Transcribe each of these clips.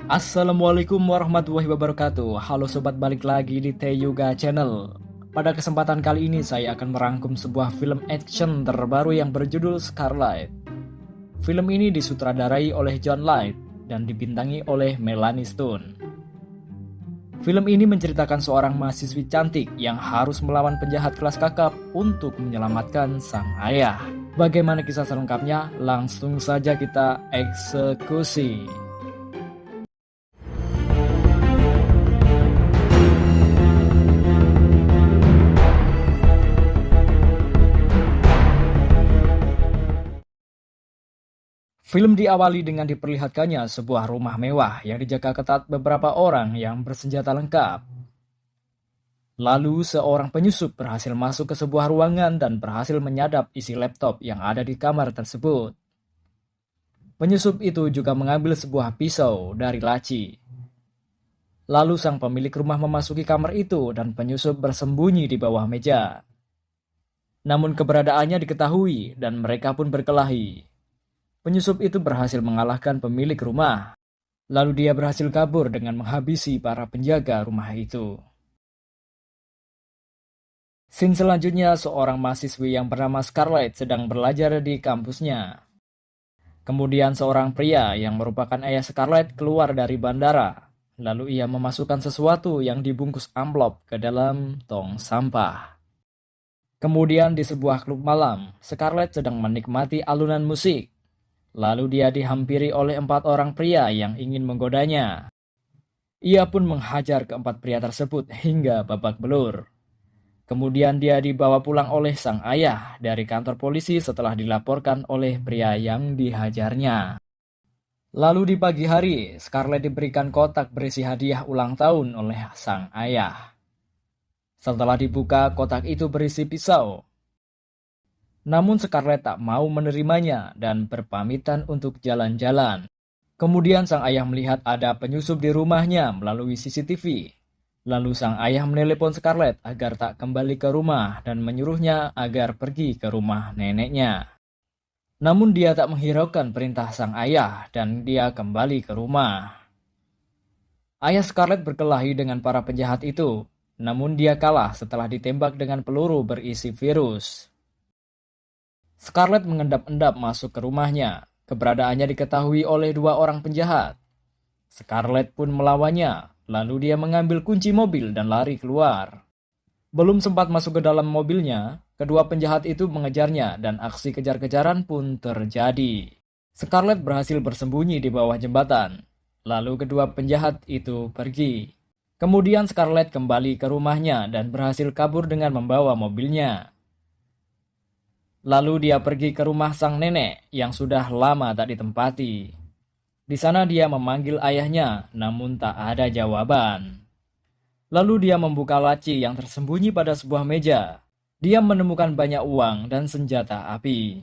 Assalamualaikum warahmatullahi wabarakatuh. Halo sobat, balik lagi di Teyuga Channel. Pada kesempatan kali ini saya akan merangkum sebuah film action terbaru yang berjudul Scarlet. Film ini disutradarai oleh John Light dan dibintangi oleh Melanie Stone. Film ini menceritakan seorang mahasiswi cantik yang harus melawan penjahat kelas kakap untuk menyelamatkan sang ayah. Bagaimana kisah selengkapnya? Langsung saja kita eksekusi. Film diawali dengan diperlihatkannya sebuah rumah mewah yang dijaga ketat beberapa orang yang bersenjata lengkap. Lalu seorang penyusup berhasil masuk ke sebuah ruangan dan berhasil menyadap isi laptop yang ada di kamar tersebut. Penyusup itu juga mengambil sebuah pisau dari laci. Lalu sang pemilik rumah memasuki kamar itu dan penyusup bersembunyi di bawah meja. Namun keberadaannya diketahui dan mereka pun berkelahi. Penyusup itu berhasil mengalahkan pemilik rumah. Lalu dia berhasil kabur dengan menghabisi para penjaga rumah itu. Scene selanjutnya, seorang mahasiswi yang bernama Scarlet sedang belajar di kampusnya. Kemudian seorang pria yang merupakan ayah Scarlet keluar dari bandara. Lalu ia memasukkan sesuatu yang dibungkus amplop ke dalam tong sampah. Kemudian di sebuah klub malam, Scarlet sedang menikmati alunan musik. Lalu dia dihampiri oleh 4 orang pria yang ingin menggodanya. Ia pun menghajar keempat pria tersebut hingga babak belur. Kemudian dia dibawa pulang oleh sang ayah dari kantor polisi setelah dilaporkan oleh pria yang dihajarnya. Lalu di pagi hari, Scarlet diberikan kotak berisi hadiah ulang tahun oleh sang ayah. Setelah dibuka, kotak itu berisi pisau. Namun Scarlet tak mau menerimanya dan berpamitan untuk jalan-jalan. Kemudian sang ayah melihat ada penyusup di rumahnya melalui CCTV. Lalu sang ayah menelepon Scarlet agar tak kembali ke rumah dan menyuruhnya agar pergi ke rumah neneknya. Namun dia tak menghiraukan perintah sang ayah dan dia kembali ke rumah. Ayah Scarlet berkelahi dengan para penjahat itu, namun dia kalah setelah ditembak dengan peluru berisi virus. Scarlet mengendap-endap masuk ke rumahnya. Keberadaannya diketahui oleh 2 orang penjahat. Scarlet pun melawannya, lalu dia mengambil kunci mobil dan lari keluar. Belum sempat masuk ke dalam mobilnya, kedua penjahat itu mengejarnya dan aksi kejar-kejaran pun terjadi. Scarlet berhasil bersembunyi di bawah jembatan. Lalu kedua penjahat itu pergi. Kemudian Scarlet kembali ke rumahnya dan berhasil kabur dengan membawa mobilnya. Lalu dia pergi ke rumah sang nenek yang sudah lama tak ditempati. Di sana dia memanggil ayahnya, namun tak ada jawaban. Lalu dia membuka laci yang tersembunyi pada sebuah meja. Dia menemukan banyak uang dan senjata api.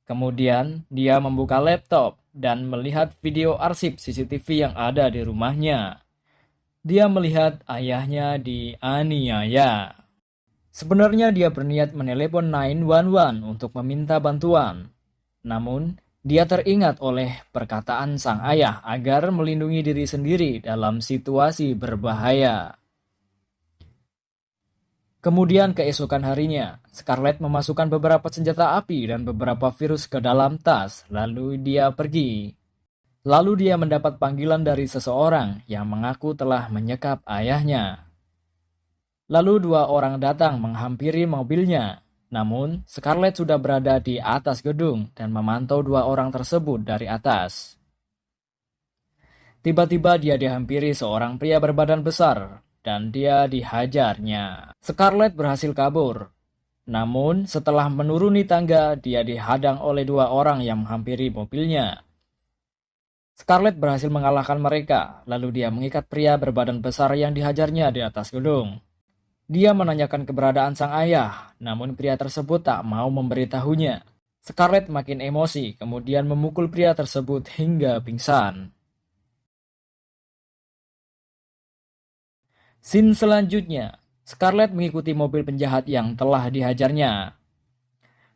Kemudian dia membuka laptop dan melihat video arsip CCTV yang ada di rumahnya. Dia melihat ayahnya dianiaya. Sebenarnya dia berniat menelepon 911 untuk meminta bantuan. Namun, dia teringat oleh perkataan sang ayah agar melindungi diri sendiri dalam situasi berbahaya. Kemudian keesokan harinya, Scarlet memasukkan beberapa senjata api dan beberapa virus ke dalam tas, lalu dia pergi. Lalu dia mendapat panggilan dari seseorang yang mengaku telah menyekap ayahnya. Lalu 2 orang datang menghampiri mobilnya. Namun, Scarlet sudah berada di atas gedung dan memantau 2 orang tersebut dari atas. Tiba-tiba dia dihampiri seorang pria berbadan besar dan dia dihajarnya. Scarlet berhasil kabur. Namun, setelah menuruni tangga, dia dihadang oleh 2 orang yang menghampiri mobilnya. Scarlet berhasil mengalahkan mereka, lalu dia mengikat pria berbadan besar yang dihajarnya di atas gedung. Dia menanyakan keberadaan sang ayah, namun pria tersebut tak mau memberitahunya. Scarlet makin emosi, kemudian memukul pria tersebut hingga pingsan. Scene selanjutnya, Scarlet mengikuti mobil penjahat yang telah dihajarnya.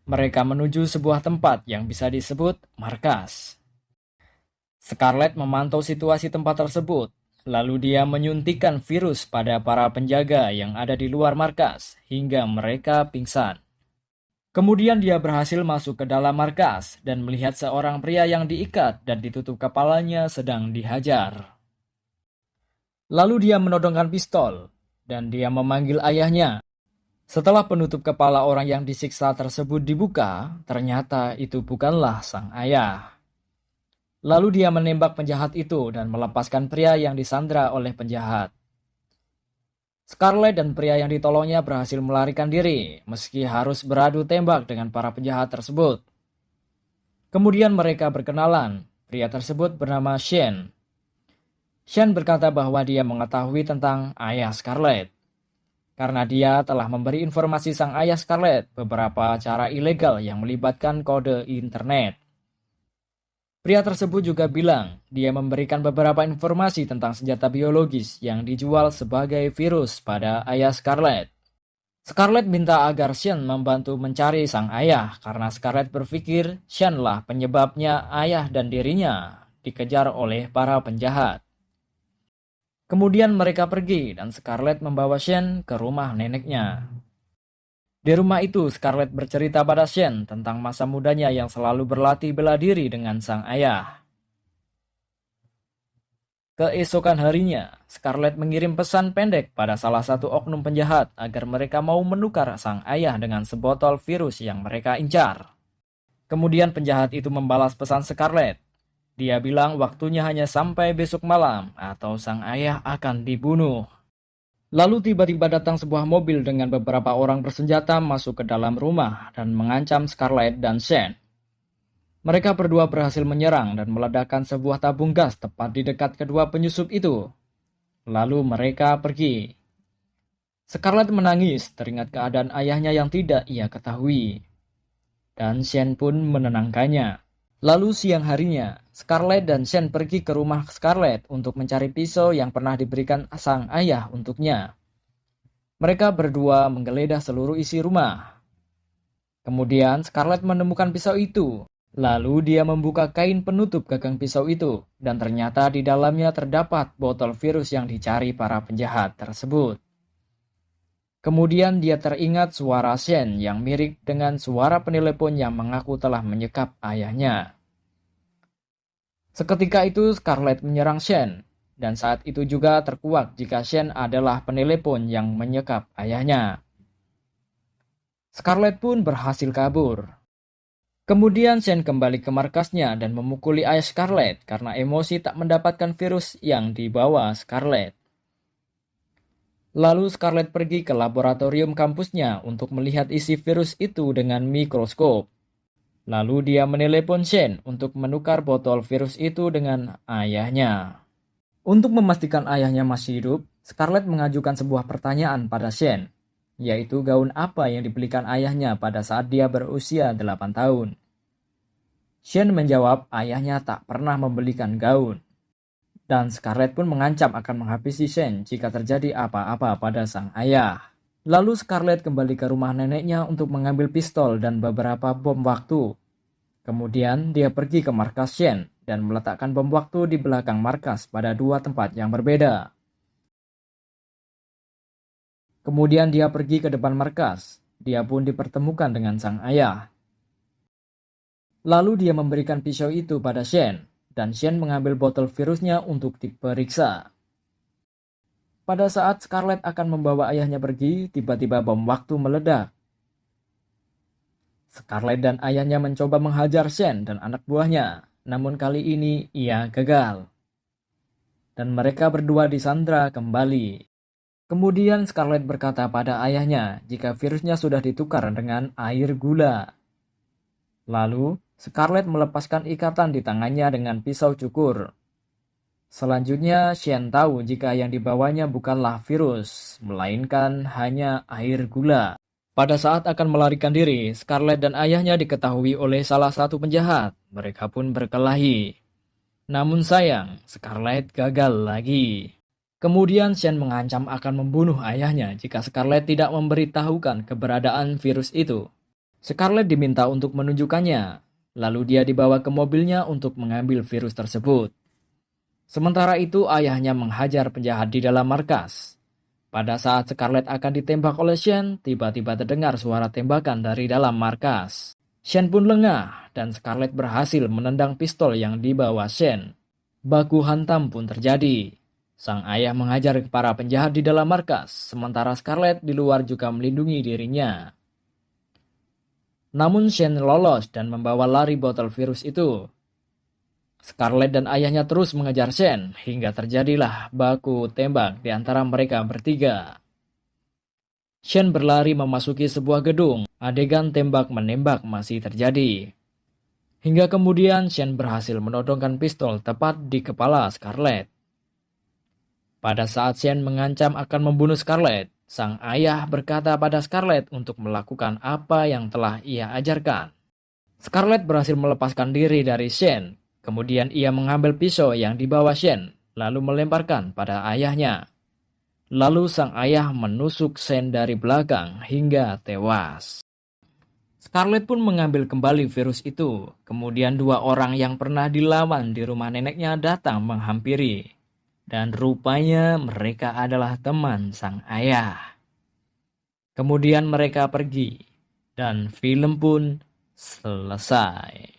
Mereka menuju sebuah tempat yang bisa disebut markas. Scarlett memantau situasi tempat tersebut, lalu dia menyuntikkan virus pada para penjaga yang ada di luar markas hingga mereka pingsan. Kemudian dia berhasil masuk ke dalam markas dan melihat seorang pria yang diikat dan ditutup kepalanya sedang dihajar. Lalu dia menodongkan pistol dan dia memanggil ayahnya. Setelah penutup kepala orang yang disiksa tersebut dibuka, ternyata itu bukanlah sang ayah. Lalu dia menembak penjahat itu dan melepaskan pria yang disandra oleh penjahat. Scarlett dan pria yang ditolongnya berhasil melarikan diri, meski harus beradu tembak dengan para penjahat tersebut. Kemudian mereka berkenalan. Pria tersebut bernama Shane. Shane berkata bahwa dia mengetahui tentang ayah Scarlett, karena dia telah memberi informasi sang ayah Scarlett beberapa cara ilegal yang melibatkan kode internet. Pria tersebut juga bilang dia memberikan beberapa informasi tentang senjata biologis yang dijual sebagai virus pada ayah Scarlett. Scarlett minta agar Shane membantu mencari sang ayah karena Scarlett berpikir Shane lah penyebabnya ayah dan dirinya dikejar oleh para penjahat. Kemudian mereka pergi dan Scarlett membawa Shane ke rumah neneknya. Di rumah itu, Scarlett bercerita pada Shane tentang masa mudanya yang selalu berlatih bela diri dengan sang ayah. Keesokan harinya, Scarlett mengirim pesan pendek pada salah satu oknum penjahat agar mereka mau menukar sang ayah dengan sebotol virus yang mereka incar. Kemudian penjahat itu membalas pesan Scarlett. Dia bilang waktunya hanya sampai besok malam atau sang ayah akan dibunuh. Lalu tiba-tiba datang sebuah mobil dengan beberapa orang bersenjata masuk ke dalam rumah dan mengancam Scarlett dan Shane. Mereka berdua berhasil menyerang dan meledakkan sebuah tabung gas tepat di dekat kedua penyusup itu. Lalu mereka pergi. Scarlett menangis teringat keadaan ayahnya yang tidak ia ketahui. Dan Shane pun menenangkannya. Lalu siang harinya, Scarlett dan Shane pergi ke rumah Scarlett untuk mencari pisau yang pernah diberikan sang ayah untuknya. Mereka berdua menggeledah seluruh isi rumah. Kemudian Scarlett menemukan pisau itu. Lalu dia membuka kain penutup gagang pisau itu, dan ternyata di dalamnya terdapat botol virus yang dicari para penjahat tersebut. Kemudian dia teringat suara Shane yang mirip dengan suara penelepon yang mengaku telah menyekap ayahnya. Seketika itu Scarlett menyerang Shane, dan saat itu juga terkuak jika Shane adalah penelepon yang menyekap ayahnya. Scarlett pun berhasil kabur. Kemudian Shane kembali ke markasnya dan memukuli ayah Scarlett karena emosi tak mendapatkan virus yang dibawa Scarlett. Lalu Scarlett pergi ke laboratorium kampusnya untuk melihat isi virus itu dengan mikroskop. Lalu dia menelepon Shane untuk menukar botol virus itu dengan ayahnya. Untuk memastikan ayahnya masih hidup, Scarlett mengajukan sebuah pertanyaan pada Shane, yaitu gaun apa yang dibelikan ayahnya pada saat dia berusia 8 tahun. Shane menjawab ayahnya tak pernah membelikan gaun. Dan Scarlett pun mengancam akan menghabisi Shane jika terjadi apa-apa pada sang ayah. Lalu Scarlett kembali ke rumah neneknya untuk mengambil pistol dan beberapa bom waktu. Kemudian dia pergi ke markas Shane dan meletakkan bom waktu di belakang markas pada dua tempat yang berbeda. Kemudian dia pergi ke depan markas. Dia pun dipertemukan dengan sang ayah. Lalu dia memberikan pisau itu pada Shane. Dan Shane mengambil botol virusnya untuk diperiksa. Pada saat Scarlett akan membawa ayahnya pergi, tiba-tiba bom waktu meledak. Scarlett dan ayahnya mencoba menghajar Shane dan anak buahnya, namun kali ini ia gagal. Dan mereka berdua disandra kembali. Kemudian Scarlett berkata pada ayahnya jika virusnya sudah ditukar dengan air gula. Lalu Scarlett melepaskan ikatan di tangannya dengan pisau cukur. Selanjutnya, Shane tahu jika yang dibawanya bukanlah virus, melainkan hanya air gula. Pada saat akan melarikan diri, Scarlett dan ayahnya diketahui oleh salah satu penjahat. Mereka pun berkelahi. Namun sayang, Scarlett gagal lagi. Kemudian Shane mengancam akan membunuh ayahnya jika Scarlett tidak memberitahukan keberadaan virus itu. Scarlett diminta untuk menunjukkannya. Lalu dia dibawa ke mobilnya untuk mengambil virus tersebut. Sementara itu ayahnya menghajar penjahat di dalam markas. Pada saat Scarlett akan ditembak oleh Shen, tiba-tiba terdengar suara tembakan dari dalam markas. Shen pun lengah dan Scarlett berhasil menendang pistol yang dibawa Shen. Baku hantam pun terjadi. Sang ayah mengajar para penjahat di dalam markas, sementara Scarlett di luar juga melindungi dirinya. Namun Shen lolos dan membawa lari botol virus itu. Scarlett dan ayahnya terus mengejar Shen hingga terjadilah baku tembak di antara mereka bertiga. Shen berlari memasuki sebuah gedung, adegan tembak-menembak masih terjadi. Hingga kemudian Shen berhasil menodongkan pistol tepat di kepala Scarlett. Pada saat Shen mengancam akan membunuh Scarlett, sang ayah berkata pada Scarlett untuk melakukan apa yang telah ia ajarkan. Scarlett berhasil melepaskan diri dari Shen, kemudian ia mengambil pisau yang dibawa Shen, lalu melemparkan pada ayahnya. Lalu sang ayah menusuk Shen dari belakang hingga tewas. Scarlett pun mengambil kembali virus itu, kemudian dua orang yang pernah dilawan di rumah neneknya datang menghampiri. Dan rupanya mereka adalah teman sang ayah. Kemudian mereka pergi, dan film pun selesai.